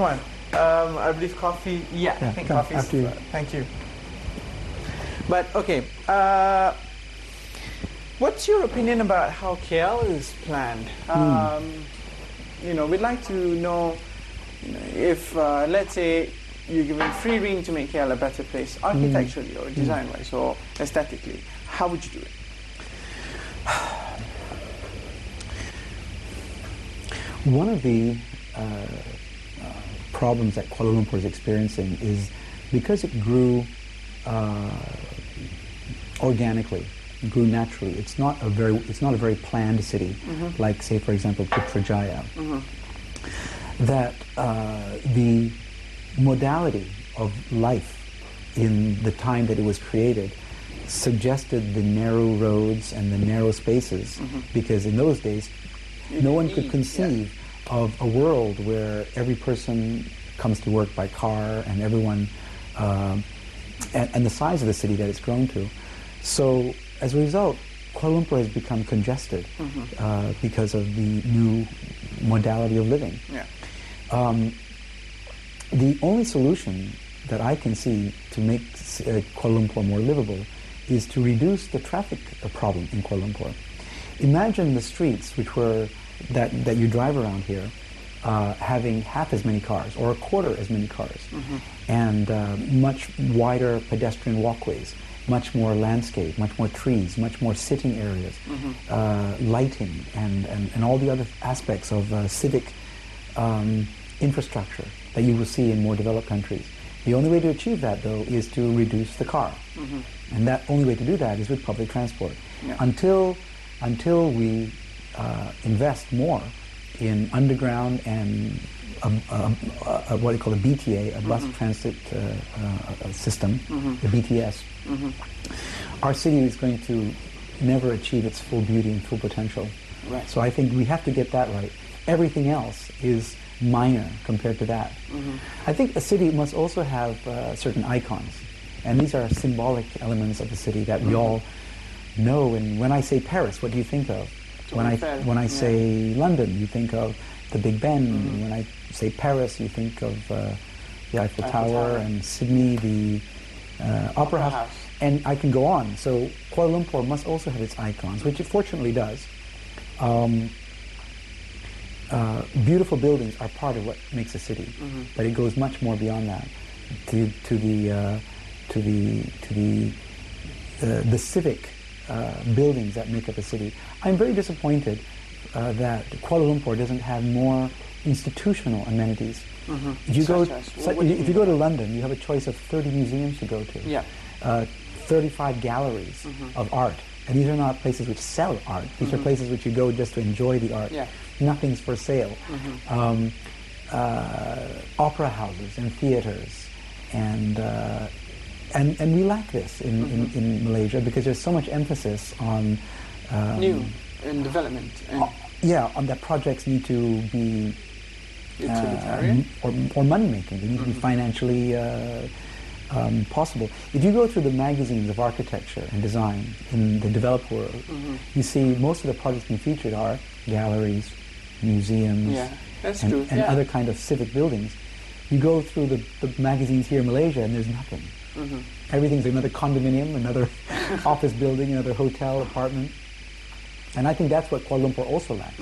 come on. I believe coffee. Yeah, I think coffee is. Thank you. But okay, what's your opinion about how KL is planned? We'd like to know, if let's say you're given free rein to make KL a better place, architecturally or design-wise or aesthetically, how would you do it? One of the problems that Kuala Lumpur is experiencing is because it grew organically, grew naturally. It's not a very planned city, like, say, for example, Putrajaya. That the modality of life in the time that it was created suggested the narrow roads and the narrow spaces, because in those days no one could conceive of a world where every person comes to work by car and everyone and the size of the city that it's grown to. So as a result, Kuala Lumpur has become congested because of the new modality of living. The only solution that I can see to make Kuala Lumpur more livable is to reduce the traffic problem in Kuala Lumpur. Imagine the streets that you drive around here having half as many cars or a quarter as many cars, and much wider pedestrian walkways, much more landscape, much more trees, much more sitting areas, lighting, and all the other aspects of civic infrastructure that you will see in more developed countries. The only way to achieve that, though, is to reduce the car. And that only way to do that is with public transport. Until we invest more in underground and what they call a BTA, a bus transit system, the BTS, our city is going to never achieve its full beauty and full potential. So I think we have to get that right. Everything else is minor compared to that. I think a city must also have certain icons, and these are symbolic elements of the city that we all know. And when I say Paris, what do you think of? When I say London, you think of the Big Ben. When I say Paris, you think of the Eiffel Tower, and Sydney, the Opera House. And I can go on. So Kuala Lumpur must also have its icons, which it fortunately does. Beautiful buildings are part of what makes a city, but it goes much more beyond that to the civic buildings that make up a city. I'm very disappointed that Kuala Lumpur doesn't have more institutional amenities. If you go to London, you have a choice of 30 museums to go to, 35 galleries of art, and these are not places which sell art. These are places which you go just to enjoy the art. Nothing's for sale. Opera houses and theaters, and we lack this in Malaysia because there's so much emphasis on new and development. On that projects need to be or money making. They need to be financially possible. If you go through the magazines of architecture and design in the developed world, you see most of the projects being featured are galleries, museums, and other kind of civic buildings. You go through the magazines here in Malaysia and there's nothing. Everything's another condominium, another office building, another hotel, apartment. And I think that's what Kuala Lumpur also lacks.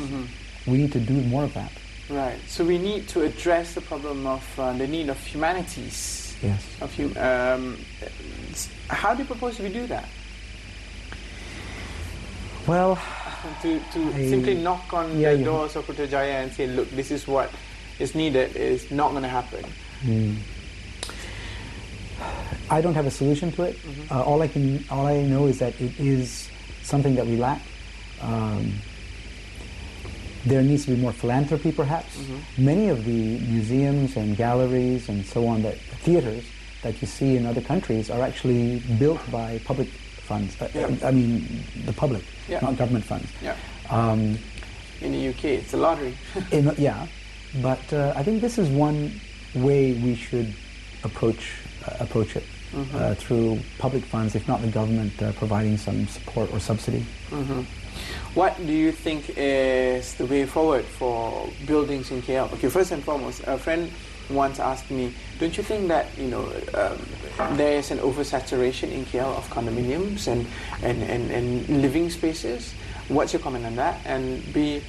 We need to do more of that. Right. So we need to address the problem of the need of humanities. Yes. How do you propose we do that? Well, to simply knock on the doors of Putrajaya and say, look, this is what is needed, is not going to happen. I don't have a solution to it. All I know is that it is something that we lack. There needs to be more philanthropy, perhaps. Many of the museums and galleries and so on, theaters that you see in other countries are actually built by public funds. I mean, the public, not government funds. In the UK, it's a lottery. But I think this is one way we should approach it, through public funds, if not the government providing some support or subsidy. What do you think is the way forward for buildings in KL? Okay, first and foremost, a friend once asked me, don't you think that, there is an oversaturation in KL of condominiums and living spaces? What's your comment on that? And B,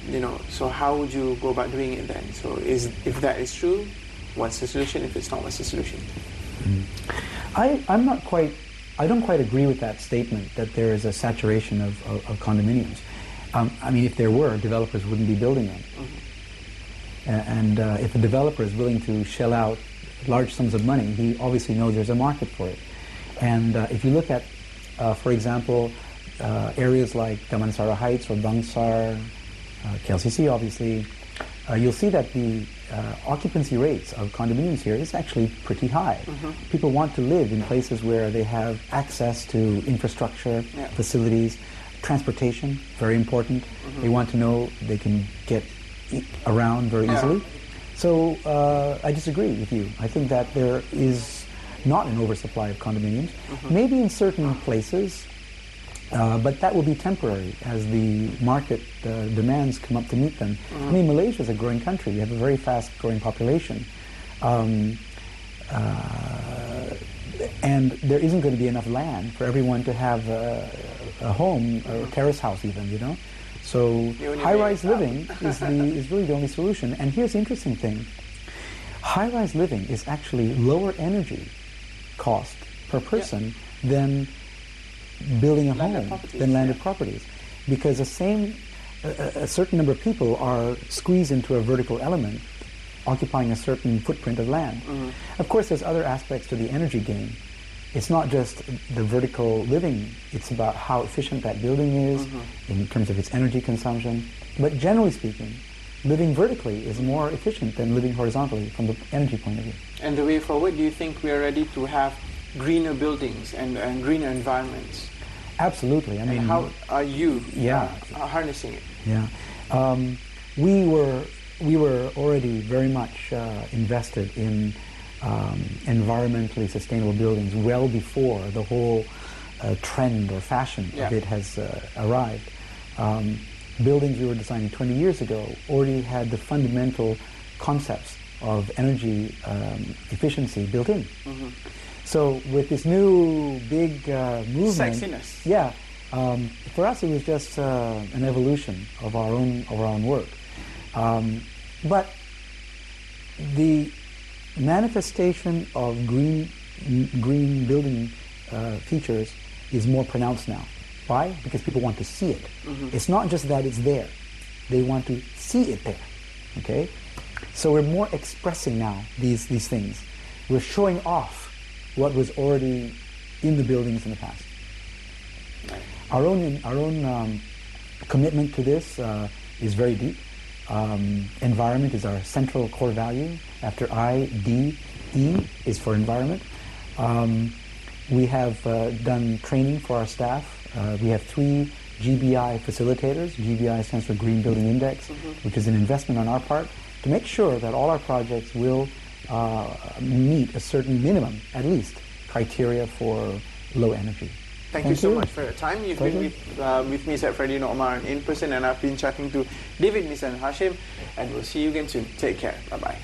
so how would you go about doing it then? So if that is true, what's the solution? If it's not, what's the solution? I don't quite agree with that statement that there is a saturation of condominiums. If there were, developers wouldn't be building them. And if a developer is willing to shell out large sums of money, he obviously knows there's a market for it. And if you look at, for example, areas like Damansara Heights or Bangsar, KLCC obviously, you'll see that the occupancy rates of condominiums here is actually pretty high. People want to live in places where they have access to infrastructure, facilities, transportation, very important. They want to know they can get around very easily. So I disagree with you. I think that there is not an oversupply of condominiums. Maybe in certain places, but that will be temporary as the market demands come up to meet them. Malaysia is a growing country. We have a very fast growing population. And there isn't going to be enough land for everyone to have a home, or a terrace house even, So high-rise living is really the only solution. And here's the interesting thing. High-rise living is actually lower energy cost per person than building a home, than landed properties. Because a certain number of people are squeezed into a vertical element occupying a certain footprint of land. Of course, there's other aspects to the energy gain. It's not just the vertical living, it's about how efficient that building is in terms of its energy consumption. But generally speaking, living vertically is more efficient than living horizontally from the energy point of view. And the way forward, do you think we are ready to have greener buildings and greener environments? Absolutely. How are you harnessing it? Yeah. We were already very much invested in environmentally sustainable buildings well before the whole trend or fashion of it has arrived. Buildings we were designing 20 years ago already had the fundamental concepts of energy efficiency built in. So with this new big movement, sexiness. For us it was just an evolution of our own work. But the manifestation of green building features is more pronounced now. Why? Because people want to see it. It's not just that it's there. They want to see it there. Okay? So we're more expressing now these things. We're showing off what was already in the buildings in the past. Our own commitment to this is very deep. Environment is our central core value. After I, D, E is for environment. We have done training for our staff. We have 3 GBI facilitators. GBI stands for Green Building Index, which is an investment on our part to make sure that all our projects will meet a certain minimum, at least, criteria for low energy. Thank you so much for your time. You've been with me, Syed Freddy Omar, in person, and I've been chatting to David Missan Hashim, and we'll see you again soon. Take care. Bye-bye.